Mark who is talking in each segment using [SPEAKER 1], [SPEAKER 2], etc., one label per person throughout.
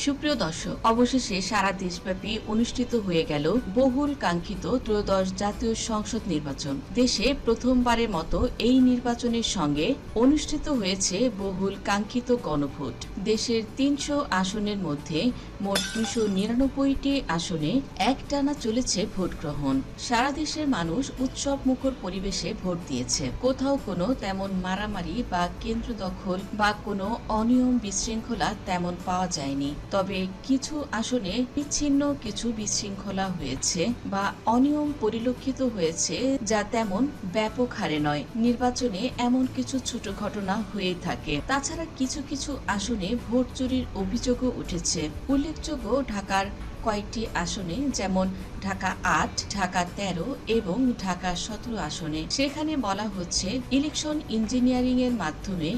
[SPEAKER 1] সুপ্রিয় দর্শক, অবশেষে সারা দেশব্যাপী অনুষ্ঠিত হয়ে গেল বহুল কাঙ্ক্ষিত ত্রয়োদশ জাতীয় সংসদ নির্বাচন। দেশে প্রথমবারের মতো এই নির্বাচনের সঙ্গে অনুষ্ঠিত হয়েছে বহুল কাঙ্ক্ষিত গণভোট। দেশের ৩০০ আসনের মধ্যে মোট ২৯৯টি আসনে একটানা চলেছে ভোট গ্রহণ। সারা দেশের মানুষ উৎসব মুখর পরিবেশে ভোট দিয়েছে। কোথাও কোনো তেমন মারামারি বা কেন্দ্র দখল বা কোনো অনিয়ম বিশৃঙ্খলা তেমন পাওয়া যায়নি। তবে কিছু আসনে বিচ্ছিন্ন কিছু বিশৃঙ্খলা হয়েছে বা অনিয়ম পরিলক্ষিত হয়েছে, যা তেমন ব্যাপক হারে নয়। নির্বাচনে এমন কিছু ছোট ঘটনা হয়েই থাকে। তাছাড়া কিছু কিছু আসনে ভোট চুরির অভিযোগও উঠেছে। উল্লেখযোগ্য ঢাকার কয়েকটি আসনে, যেমন ঢাকা ৮, ঢাকা ১৩ এবং ঢাকা ১৭ আসনে সেখানে বলা হচ্ছে ইলেকশন ইঞ্জিনিয়ারিং এর মাধ্যমে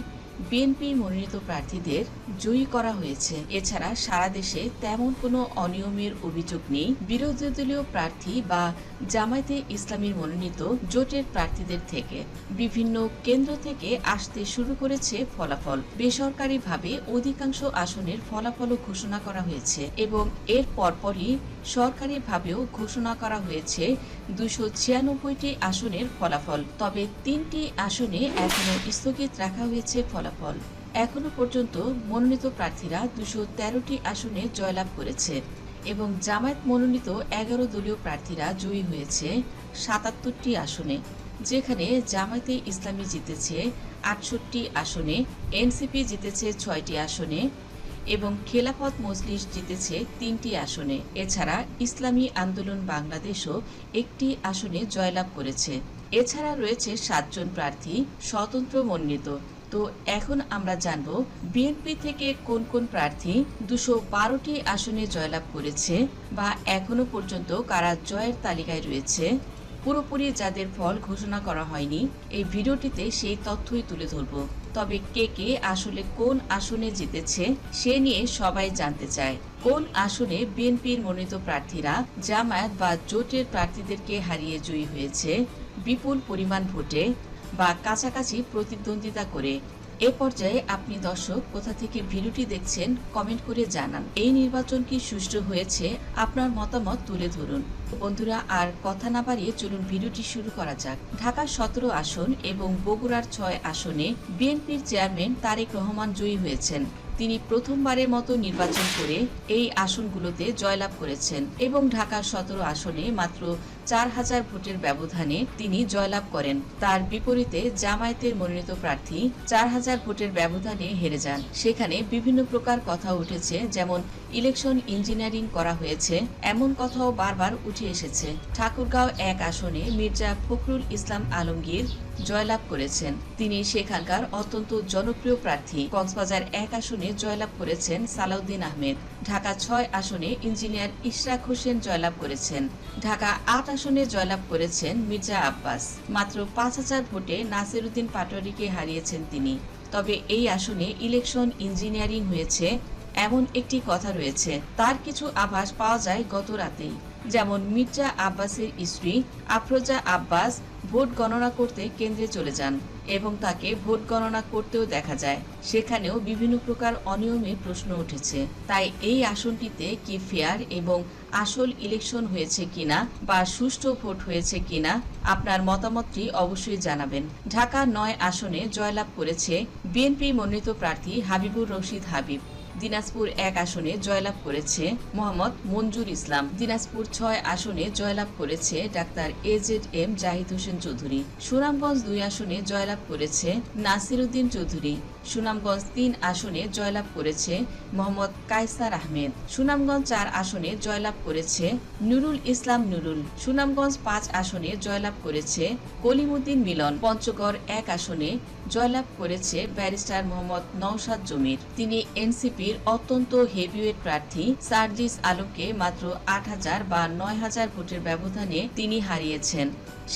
[SPEAKER 1] বিএনপি মনোনীত প্রার্থীদের জয়ী করা হয়েছে। এছাড়া সারা দেশে তেমন কোনো অনিয়মের অভিযোগ নেই। বিরোধী দলীয় প্রার্থী বা জামায়াতে ইসলামীর মনোনীত জোটের প্রার্থীদের থেকে বিভিন্ন কেন্দ্র থেকে আসতে শুরু করেছে ফলাফল। বেসরকারিভাবে অধিকাংশ আসনের ফলাফলও ঘোষণা করা হয়েছে এবং এর পরপরই সরকারিভাবেও ঘোষণা করা হয়েছে ২৯৬টি আসনের ফলাফল। তবে ৩টি আসনে এখনো স্থগিত রাখা হয়েছে ফলাফল। এখনো পর্যন্ত মনোনীত প্রার্থীরা ২১৩টি আসনে জয়লাভ করেছে এবং জামায়াত মনোনীত ১১ দলীয় প্রার্থীরা জয়ী হয়েছে ৭৭টি আসনে, যেখানে জামায়াতে ইসলামী জিতেছে ৬৮টি আসনে, এনসিপি জিতেছে ৬টি আসনে এবং খেলাফত মজলিস জিতেছে ৩টি আসনে। এছাড়া ইসলামী আন্দোলন বাংলাদেশও একটি আসনে জয়লাভ করেছে। এছাড়া রয়েছে ৭ জন প্রার্থী স্বতন্ত্র মনোনীত। তো এখন আমরা জানব বিএনপি থেকে কোন কোন প্রার্থী ২১২টি আসনে জয়লাভ করেছে বা এখনো পর্যন্ত কারা জয়ের তালিকায় রয়েছে। পুরোপুরি যাদের ফল ঘোষণা করা হয়নি, এই ভিডিওটিতে সেই তথ্যই তুলে ধরব। তবে কে কে আসলে কোন আসনে জিতেছে সে নিয়ে সবাই জানতে চায়। কোন আসনে বিএনপির মনোনীত প্রার্থীরা জামায়াত বা জোটের প্রার্থীদেরকে হারিয়ে জয়ী হয়েছে বিপুল পরিমাণ ভোটে বা কাছাকাছি প্রতিদ্বন্দ্বিতা করে। এ পর্যায়ে আপনি দর্শক কোথা থেকে ভিডিওটি দেখছেন কমেন্ট করে জানান। এই নির্বাচন কি সুষ্ঠু হয়েছে? আপনার মতামত তুলে ধরুন। বন্ধুরা, আর কথা না বাড়িয়ে চলুন ভিডিওটি শুরু করা যাক। ঢাকার ১৭ আসন এবং বগুড়ার ৬ আসনে বিএনপির চেয়ারম্যান তারেক রহমান জয়ী হয়েছেন। তিনি প্রথমবারের মতো নির্বাচন করে এই আসনগুলোতে জয়লাভ করেছেন এবং ঢাকার ১৭ আসনে মাত্র ৪,০০০ ভোটের ব্যবধানে তিনি জয়লাভ করেন। তার বিপরীতে জামায়াতের মনোনীত প্রার্থী ৪,০০০ ভোটের ব্যবধানে হেরে যান। সেখানে বিভিন্ন প্রকার কথা উঠেছে, যেমন ইলেকশন ইঞ্জিনিয়ারিং করা হয়েছে, এমন কথাও বারবার উঠে এসেছে। ঠাকুরগাঁও ১ আসনে মির্জা ফখরুল ইসলাম আলমগীর জয়লাভ করেছেন। তিনি সেখানকার অত্যন্ত জনপ্রিয় প্রার্থী। কক্সবাজার ১ আসনে জয়লাভ করেছেন সালাউদ্দিন আহমেদ। ঢাকা ৬ আসনে ইঞ্জিনিয়ার ইশরাক হোসেন জয়লাভ করেছেন। ঢাকা ৮ আসনে জয়লাভ করেছেন মির্জা আব্বাস। মাত্র ৫,০০০ ভোটে নাসিরউদ্দিন পাটোয়ারিকে হারিয়েছেন তিনি। তবে এই আসনে ইলেকশন ইঞ্জিনিয়ারিং হয়েছে এমন একটি কথা রয়েছে। তার কিছু আভাস পাওয়া যায় গত রাতেই। যেমন মির্জা আব্বাসের স্ত্রী আফরোজা আব্বাস ভোট গণনা করতে কেন্দ্রে চলে যান এবং তাকে ভোট গণনা করতেও দেখা যায়। সেখানেও বিভিন্ন প্রকার অনিয়মের প্রশ্ন উঠেছে। তাই এই আসনটিতে কি ফেয়ার এবং আসল ইলেকশন হয়েছে কিনা বা সুষ্ঠু ভোট হয়েছে কিনা আপনার মতামতটি অবশ্যই জানাবেন। ঢাকা ৯ আসনে জয়লাভ করেছে বিএনপি মনোনীত প্রার্থী হাবিবুর রশিদ হাবিব। দিনাজপুর ১ আসনে জয়লাভ করেছে মোহাম্মদ মঞ্জুর ইসলাম। দিনাজপুর ৬ আসনে জয়লাভ করেছে ডাক্তার AZM জাহিদ হোসেন চৌধুরী। সুনামগঞ্জ ২ আসনে জয়লাভ করেছে নাসিরউদ্দিন চৌধুরী। সুনামগঞ্জ ৩ আসনে জয়লাভ করেছে মোহাম্মদ কায়সার আহমেদ। সুনামগঞ্জ ৪ আসনে জয়লাভ করেছে নুরুল ইসলাম নুরুল। সুনামগঞ্জ ৫ আসনে জয়লাভ করেছে কলিমুদ্দিন মিলন। পঞ্চগড় ১ আসনে জয়লাভ করেছে ব্যারিস্টার মোহাম্মদ নওশাদ জমির। তিনি এনসিপির অত্যন্ত হেভিওয়েট প্রার্থী সার্জিস আলমকে মাত্র ৮,০০০ বা ৯,০০০ ভোটের ব্যবধানে তিনি হারিয়েছেন।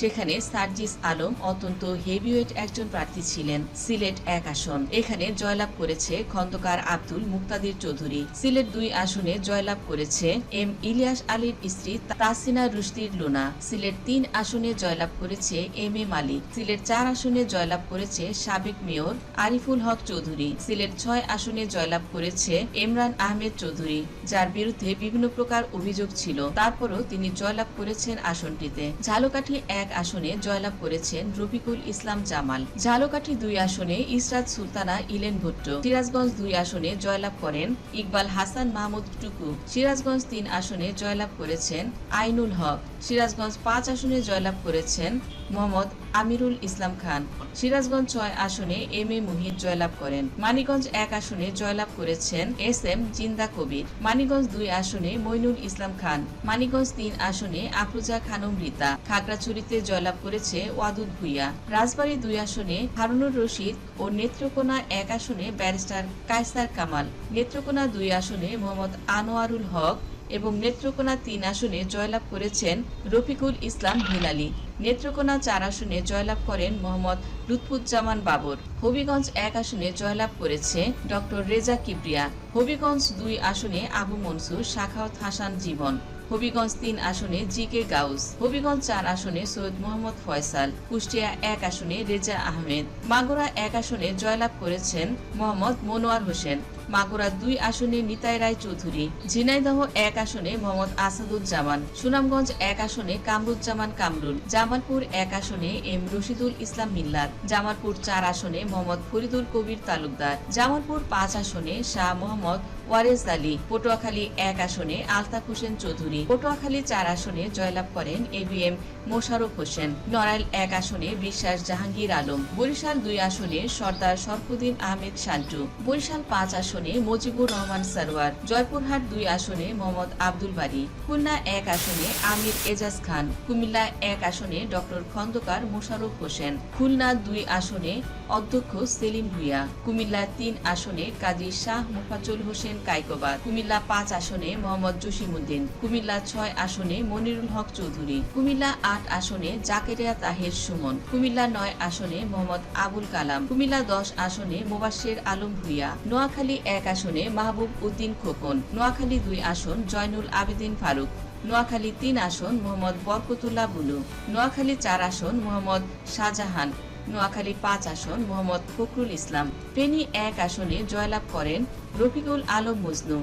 [SPEAKER 1] সেখানে সার্জিস আলম অত্যন্ত হেভিওয়েট একজন প্রার্থী ছিলেন। সিলেট 1 আসন, এখানে জয়লাভ করেছে খন্দকার আব্দুল মুক্তাদির চৌধুরী। সিলেট 2 আসনে জয়লাভ করেছে এম ইলিয়াস আলীর স্ত্রী তাসিনা রুশদির লুনা। সিলেট 3 আসনে জয়লাভ করেছে এম এ মালিক। সিলেট 4 আসনে জয়লাভ করেছে সাবেক মেয়র আরিফুল হক চৌধুরী। সিলেট 6 আসনে জয়লাভ করেছে ইমরান আহমেদ চৌধুরী, যার বিরুদ্ধে বিভিন্ন প্রকার অভিযোগ ছিল, তারপরও তিনি জয়লাভ করেছেন আসনটিতে। ঝালকাঠি 1 আসনে জয়লাভ করেছেন রফিকুল ইসলাম জামাল। ঝালকাঠি 2 আসনে ইসরাত সুলতানা ইলেন ভুট্টো। সিরাজগঞ্জ 2 আসনে জয়লাভ করেন ইকবাল হাসান মাহমুদ টুকু। সিরাজগঞ্জ 3 আসনে জয়লাভ করেছেন আইনুল হক। সিরাজগঞ্জ 5 আসনে জয়লাভ করেছেন মোহাম্মদ আমিরুল ইসলাম খান। সিরাজগঞ্জ 6 আসনে এম এ মুহিত জয়লাভ করেন। মানিকগঞ্জ 1 আসনে জয়লাভ করেছেন এস এম জিন্দা কবির। মানিকগঞ্জ 2 আসনে মইনুল ইসলাম খান। মানিকগঞ্জ 3 আসনে আফরোজা খানম রীতা। খাগড়াছড়িতে জয়লাভ করেছে ওয়াদুদ ভুইয়া। রাজবাড়ী 2 আসনে হারুনুর রশিদ ও নেত্রকোনা 1 আসনে ব্যারিস্টার কায়সার কামাল। নেত্রকোনা 2 আসনে মোহাম্মদ আনোয়ারুল হক এবং নেত্রকোনা 3 আসনে জয়লাভ করেছেন রফিকুল ইসলাম হিলালি। নেত্রকোনা 4 আসনে জয়লাভ করেন মোহাম্মদ লুৎফুজ্জামান বাবর। হবিগঞ্জ 1 আসনে জয়লাভ করেছে ডক্টর রেজা কিবরিয়া। হবিগঞ্জ 2 আসনে আবু মনসুর সাখাওয়াত হাসান জীবন। হবিগঞ্জ 3 আসনে জি কে গাউস। হবিগঞ্জ 4 আসনে সৈয়দ মোহাম্মদ ফয়সাল। কুষ্টিয়া 1 আসনে রেজা আহমেদ। মাগুরা 1 আসনে জয়লাভ করেছেন মোহাম্মদ মনোয়ার হোসেন। মাগুরা 2 আসনে নিতাই রায় চৌধুরী। ঝিনাইদহ 1 আসনে মোহাম্মদ আসাদুজ্জামান। সুনামগঞ্জ 1 আসনে কামরুজ্জামান কামরুল। জামালপুর 1 আসনে এম রশিদুল ইসলাম মিল্লাত। জামালপুর 4 আসনে মোহাম্মদ ফরিদুল কবির তালুকদার। জামালপুর 5 আসনে শাহ মোহাম্মদ ওয়ারেস আলী। পটুয়াখালী 1 আসনে আলতাফ হোসেন চৌধুরী। পটুয়াখালী 4 আসনে জয়লাভ করেন A B M Mosharraf Hossain. Narail 1 আসনে বিশ্বাস জাহাঙ্গীর আলম। বরিশাল 2 আসনে সর্দার শরফুদ্দিন আহমেদ শান্টু। বরিশাল 5 আসনে মুজিবুর রহমান সরওয়ার। জয়পুরহাট 2 আসনে মোহাম্মদ আব্দুল বারী। খুলনা 1 আসনে আমির এজাজ খান। কুমিল্লা 1 আসনে ডক্টর খন্দকার মোশাররফ হোসেন। খুলনা 2 আসনে অধ্যক্ষ সেলিম ভুইয়া। কুমিল্লা 3 আসনে কাজী শাহ মোফাজ্জল হোসেন কায়কোবাদ। কুমিল্লা 5 আসনে মোহাম্মদ জসিমউদ্দিন। কুমিল্লা 6 আসনে মনিরুল হক চৌধুরী। কুমিল্লা 8 আসনে জাকেরিয়া তাহের সুমন। কুমিল্লা 9 আসনে মোহাম্মদ আবুল কালাম। কুমিল্লা 10 আসনে মোবাশ্বের আলম ভুইয়া। নোয়াখালী 1 আসনে মাহবুব উদ্দিন খোকন। নোয়াখালী 2 আসন জয়নুল আবেদিন ফারুক। নোয়াখালী 3 আসন মোহাম্মদ বরকতুল্লাহ বুলু। নোয়াখালী 4 আসন মোহাম্মদ শাহজাহান। নোয়াখালী 5 আসন মোহাম্মদ ফখরুল ইসলাম। ফেনী 1 আসনে জয়লাভ করেন রফিকুল আলম মজনু।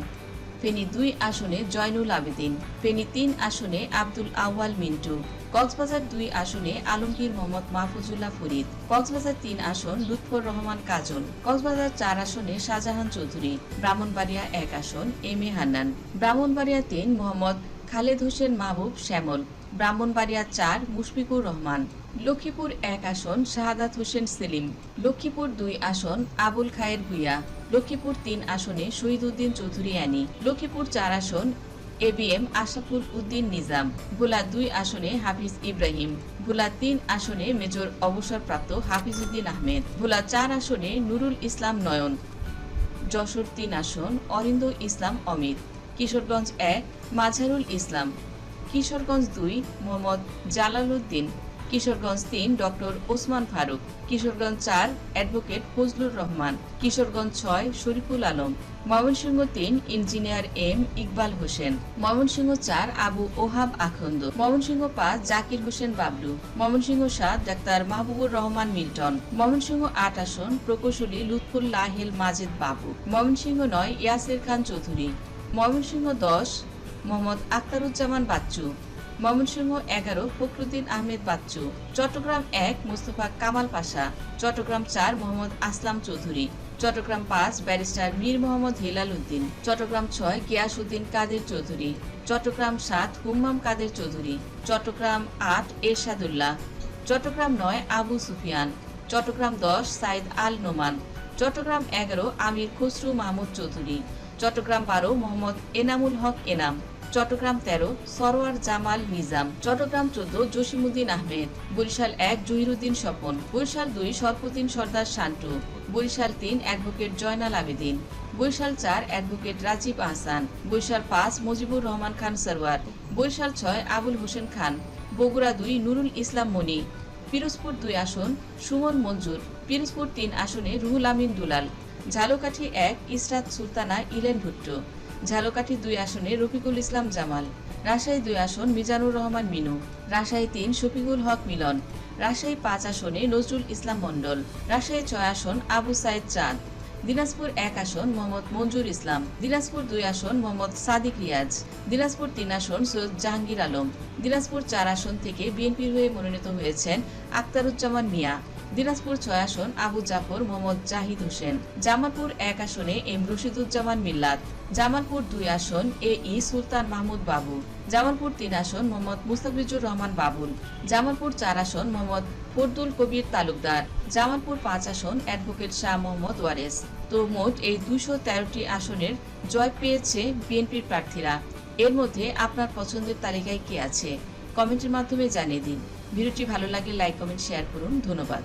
[SPEAKER 1] ফেনী 2 আসনে জয়নুল আবেদিন। ফেনী 3 আসনে আব্দুল আউয়াল মিন্টু। কক্সবাজার 2 আসনে আলমগীর মোহাম্মদ মাহফুজুল্লাহ ফরিদ। কক্সবাজার 3 আসন লুৎফর রহমান কাজল। কক্সবাজার 4 আসনে শাহজাহান চৌধুরী। ব্রাহ্মণবাড়িয়া 1 আসন এম এ হান্নান। ব্রাহ্মণবাড়িয়া 3 মোহাম্মদ খালেদ হোসেন মাহবুব শ্যামল। ব্রাহ্মণবাড়িয়া 4 মুশফিকুর রহমান। লক্ষ্মীপুর 1 আসন শাহাদাত হোসেন সেলিম। লক্ষ্মীপুর 2 আসন আবুল খায়ের ভুইয়া। লক্ষ্মীপুর 3 আসনে শহীদউদ্দিন চৌধুরী আনি। লক্ষ্মীপুর 4 আসন A B M Ashraful Uddin Nizam. ভোলা 2 আসনে হাফিজ ইব্রাহিম। ভোলা 3 আসনে মেজর অবসরপ্রাপ্ত হাফিজউদ্দিন আহমেদ। ভোলা 4 আসনে নুরুল ইসলাম নয়ন। যশোর 3 আসন Arind Islam Amit. Kishoreganj 1 Majharul Islam. Kishoreganj 2 Mohammad Jalal Uddin. Kishoreganj 3 doctor Osman Faruk. Kishoreganj 4 advocate Fazlur Rahman. Kishoreganj 6 Shariful Alam. Mymensingh 3 engineer M Iqbal Hossain. Mymensingh 4 Abu Wahab Akhand. Mymensingh 5 Zakir Hossain Bablu. Mymensingh 7 ডাক্তার মাহবুবুর রহমান মিল্টন। ময়মনসিংহ 8 আসন প্রকৌশলী লুৎফুল্লাহিল মাজেদ বাবু। ময়মনসিংহ 9 ইয়াসির খান চৌধুরী। ময়মনসিংহ 10 মোহাম্মদ আখতারুজ্জামান বাচ্চু। ময়মনসিংহ 11 ফখরুদ্দিন আহমেদ বাচ্চু। চট্টগ্রাম 1 মোস্তফা কামাল পাশা। চট্টগ্রাম 4 মোহাম্মদ আসলাম চৌধুরী। চট্টগ্রাম 5 ব্যারিস্টার মীর মোহাম্মদ হেলাল উদ্দিন। চট্টগ্রাম 6 গিয়াসউদ্দিন কাদের চৌধুরী। চট্টগ্রাম 7 হুম্মাম কাদের চৌধুরী। চট্টগ্রাম 8 এরশাদুল্লাহ। চট্টগ্রাম 9 আবু সুফিয়ান। চট্টগ্রাম 10 সাইদ আল নোমান। চট্টগ্রাম 11 আমির খসরু মাহমুদ চৌধুরী। চট্টগ্রাম 12 মোহাম্মদ এনামুল হক এনাম। চট্টগ্রাম 13 সরোয়ার জামাল নিজাম। চট্টগ্রাম 14 জসিমউদ্দিন আহমেদ। বরিশাল 1 জহিরুদ্দিন স্বপন। বরিশাল 2 শরফুদ্দিন সর্দার শান্টু। বরিশাল 3 অ্যাডভোকেট জয়নাল আবেদিন। বরিশাল 4 অ্যাডভোকেট রাজীব আহসান। বরিশাল 5 মুজিবুর রহমান খান সরওয়ার। বরিশাল 6 আবুল হোসেন খান। বগুড়া 2 নুরুল ইসলাম মনি, পিরোজপুর 2 আসন সুমন মঞ্জুর, পিরোজপুর 3 আসনে রুহুল আমিন দুলাল, ঝালকাঠি 1 ইসরাত সুলতানা ইলেন ভুট্টো, ঝালকাঠি 2 আসনে রফিকুল ইসলাম জামাল, রাজশাহী 2 আসন মিজানুর রহমান মিনু, রাজশাহী 3 শফিকুল হক মিলন, রাজশাহী 5 আসনে নজরুল ইসলাম মণ্ডল, রাজশাহী 6 আসন আবু সাইদ চাঁদ, দিনাজপুর 1 আসন মোহাম্মদ মঞ্জুর ইসলাম, দিনাজপুর 2 আসন মোহাম্মদ সাদিক রিয়াজ, দিনাজপুর 3 আসন সৈয়দ জাহাঙ্গীর আলম, দিনাজপুর 4 আসন থেকে বিএনপির হয়ে মনোনীত হয়েছেন আক্তারুজ্জামান মিয়া, দিনাজপুর 6 আসন আবু জাফর মোহাম্মদ জাহিদ হোসেন, জামালপুর 1 আসনে এম রশিদুজ্জামান মিল্লাত, জামালপুর 2 আসন ই সুলতান মাহমুদ বাবু, জামালপুর 3 আসন মোহাম্মদ মুস্তাফিজুর রহমান বাবুল, জামালপুর 4 আসন মোহাম্মদ ফরদুল কবির তালুকদার, জামালপুর 5 আসন অ্যাডভোকেট শাহ মোহাম্মদ ওয়ারেস। তো মোট এই 213টি আসনের জয় পেয়েছে বিএনপির প্রার্থীরা। এর মধ্যে আপনার পছন্দের তালিকায় কে আছে কমেন্টের মাধ্যমে জানিয়ে দিন। ভিডিওটি ভালো লাগলে লাইক কমেন্ট শেয়ার করুন। ধন্যবাদ।